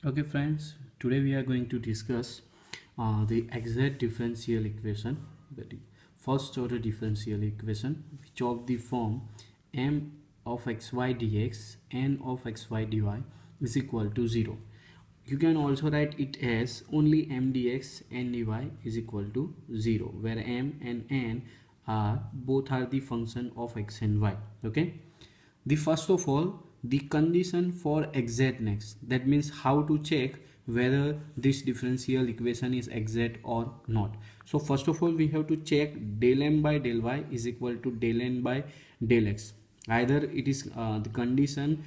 Okay friends, today we are going to discuss the exact differential equation, that is first order differential equation, which of the form m of xy dx n of xy dy is equal to 0. You can also write it as only m dx n dy is equal to 0, where m and n are both are the function of x and y. Okay, the first of all, the condition for exactness, that means how to check whether this differential equation is exact or not. So first of all, we have to check del m by del y is equal to del n by del x, either it is the condition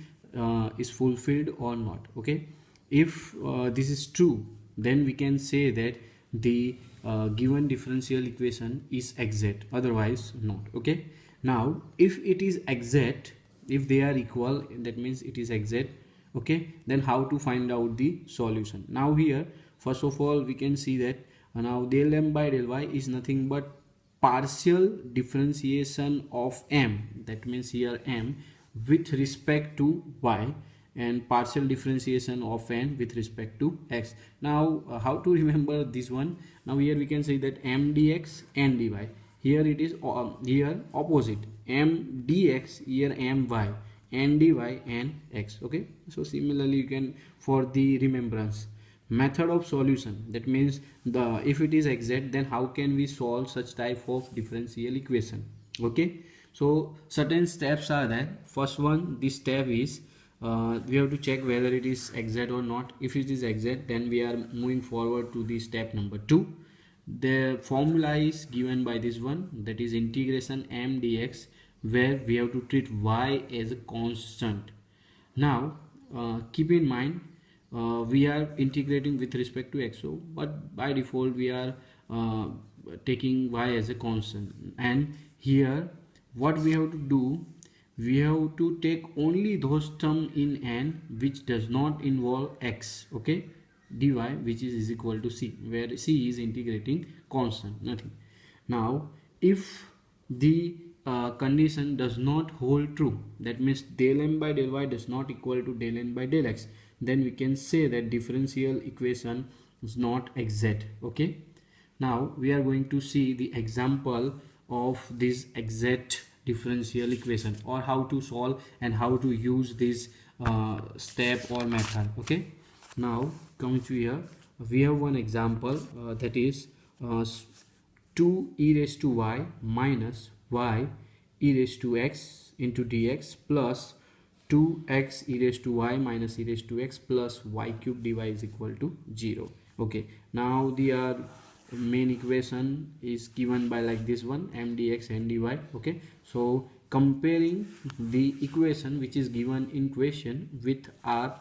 is fulfilled or not. Okay, if this is true, then we can say that the given differential equation is exact, otherwise not. Okay, now if it is exact, if they are equal, that means it is exact. Okay, then how to find out the solution? Now here, first of all, we can see that now del m by del y is nothing but partial differentiation of m, that means here m with respect to y, and partial differentiation of n with respect to x. Now how to remember this one? Now here we can say that m dx n dy, here it is here opposite, m dx here m y, n dy and x. Okay, so similarly you can, for the remembrance, method of solution, that means the if it is exact, then how can we solve such type of differential equation? Okay, so certain steps are there. First one, this step is we have to check whether it is exact or not. If it is exact, then we are moving forward to the step number 2. The formula is given by this one, that is integration m dx, where we have to treat y as a constant. Now keep in mind, we are integrating with respect to x, so but by default we are taking y as a constant, and here what we have to do, we have to take only those term in n which does not involve x. Okay, dy which is equal to c, where c is integrating constant, nothing. Now if the condition does not hold true, that means del m by del y does not equal to del n by del x, then we can say that differential equation is not exact. Okay, now we are going to see the example of this exact differential equation, or how to solve and how to use this step or method. Okay, now coming to here, we have one example, that is 2 e raised to y minus y e raised to x into dx plus 2x e raised to y minus e raised to x plus y cube dy is equal to 0. Okay, now the main equation is given by like this one, m dx n dy. Okay, so comparing the equation which is given in question with our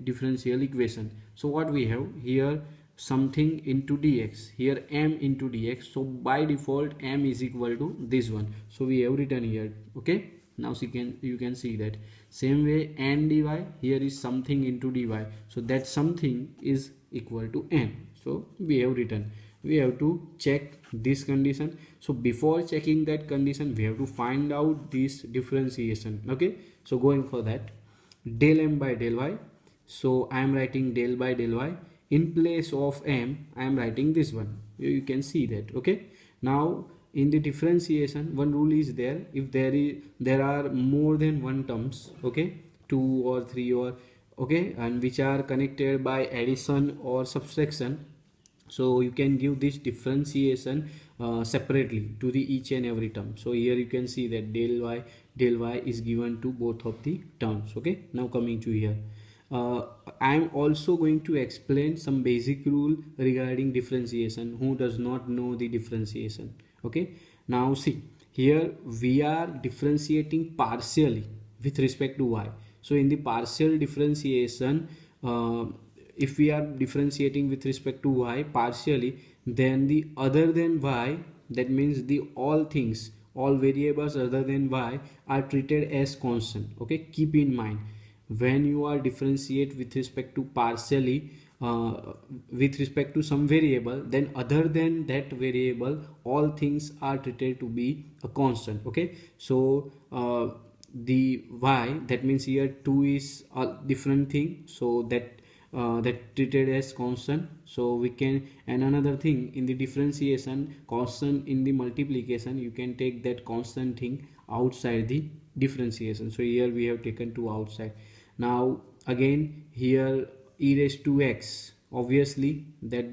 differential equation, so what we have here, something into dx, here m into dx, so by default m is equal to this one, so we have written here. Okay, now you can see that same way n dy, here is something into dy, so that something is equal to n, so we have written. We have to check this condition, so before checking that condition we have to find out this differentiation. Okay, so going for that, del m by del y, so I am writing del by del y, in place of m I am writing this one, you can see that. Okay, now in the differentiation, one rule is there, if there are more than one terms, okay, 2 or 3 or okay, and which are connected by addition or subtraction, so you can give this differentiation separately to the each and every term. So here you can see that del y is given to both of the terms. Okay, now coming to here, I am also going to explain some basic rule regarding differentiation, who does not know the differentiation. Okay, now see, here we are differentiating partially with respect to y. So in the partial differentiation, if we are differentiating with respect to y partially, then the other than y, that means the all things, all variables other than y are treated as constant. Okay, keep in mind, when you are differentiate with respect to partially with respect to some variable, then other than that variable all things are treated to be a constant. Okay, so the y, that means here 2 is a different thing, so that that treated as constant. So we can, and another thing, in the differentiation constant, in the multiplication you can take that constant thing outside the differentiation. So here we have taken 2 outside. Now again here e raised to x, obviously that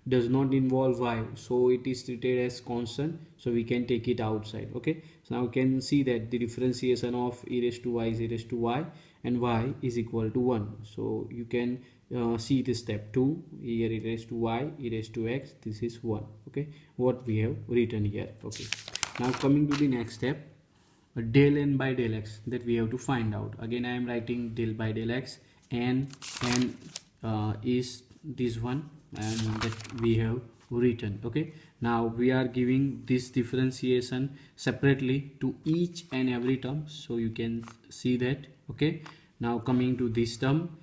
does not involve y, so it is treated as constant, so we can take it outside. Okay, so now you can see that the differentiation of e raised to y is e raised to y, and y is equal to 1. So you can see this step 2, here e raised to y, e raised to x, this is 1. Okay, what we have written here. Okay, now coming to the next step, del n by del x, that we have to find out. Again I am writing del by del x, and is this one, and that we have written. Okay, now we are giving this differentiation separately to each and every term, so you can see that. Okay, now coming to this term,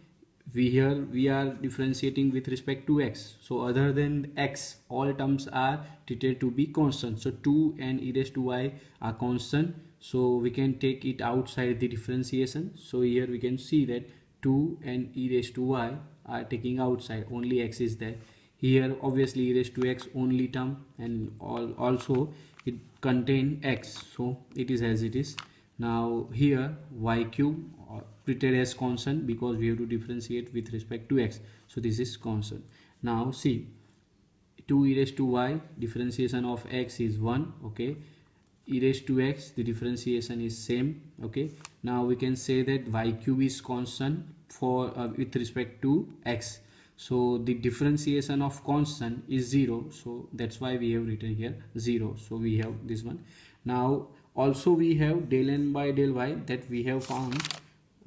we are differentiating with respect to x, so other than x all terms are treated to be constant. So 2 and e raised to y are constant, so we can take it outside the differentiation. So here we can see that 2 and e raised to y are taking outside, only x is there. Here obviously e raised to x only term, and also it contain x, so it is as it is. Now here y cube treated as constant because we have to differentiate with respect to x, so this is constant. Now see, 2 e raised to y, differentiation of x is 1. Okay, e raised to x, the differentiation is same. Okay, now we can say that y cube is constant for with respect to x, so the differentiation of constant is 0, so that's why we have written here 0. So we have this one. Now also we have del n by del y, that we have found.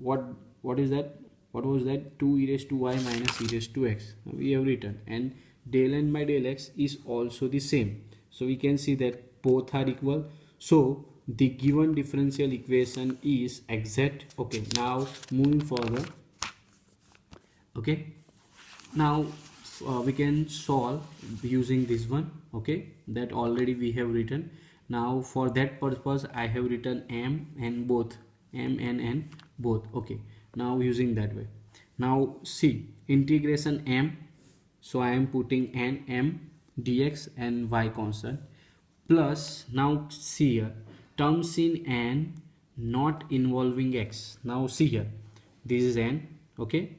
What is that? What was that? 2 e raised to y minus e raised to x, we have written, and del n by del x is also the same, so we can see that both are equal, so the given differential equation is exact. Okay, now moving further. Okay, now we can solve using this one. Okay, that already we have written. Now for that purpose I have written m and both, m and n both. Okay, now using that way, now see integration m, so I am putting n m dx and y constant, plus now see here terms in n not involving x. Now see here, this is n. Okay,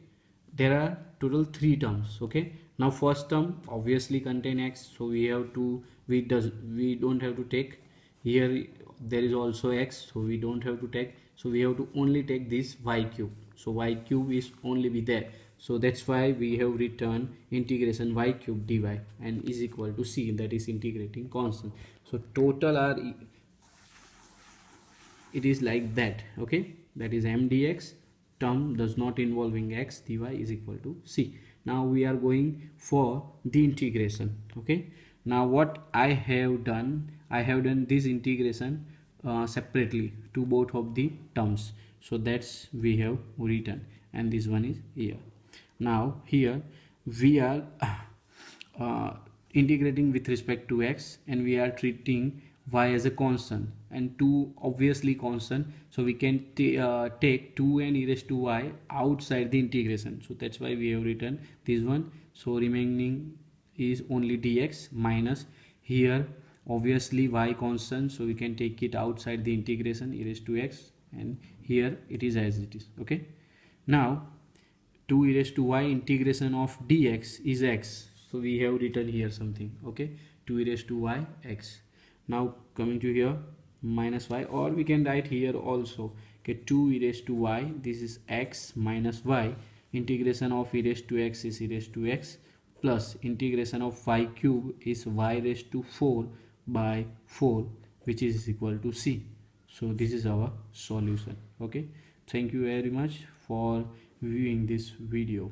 there are total 3 terms. Okay, now first term obviously contain x, so we have to, we don't have to take. Here there is also x, so we don't have to take, so we have to only take this y cube, so y cube is only be there, so that's why we have written integration y cube dy and is equal to c, that is integrating constant. So total are, it is like that. Okay, that is m dx, term does not involving x, dy is equal to c. Now we are going for the integration. Okay, now what I have done this integration separately to both of the terms, so that's we have written, and this one is here. Now here we are integrating with respect to x, and we are treating y as a constant and 2 obviously constant, so we can take 2 and e raised to y outside the integration, so that's why we have written this one. So remaining is only dx minus, here obviously y constant, so we can take it outside the integration, e raised to x, and here it is as it is. Okay, now 2 e raised to y integration of dx is x, so we have written here something. Okay, 2 e raised to y x. Now coming to here minus y, or we can write here also. Okay, 2 e raised to y, this is x minus y, integration of e raised to x is e raised to x, plus integration of y cube is y raised to 4 by 4, which is equal to c. So this is our solution. Okay, thank you very much for viewing this video.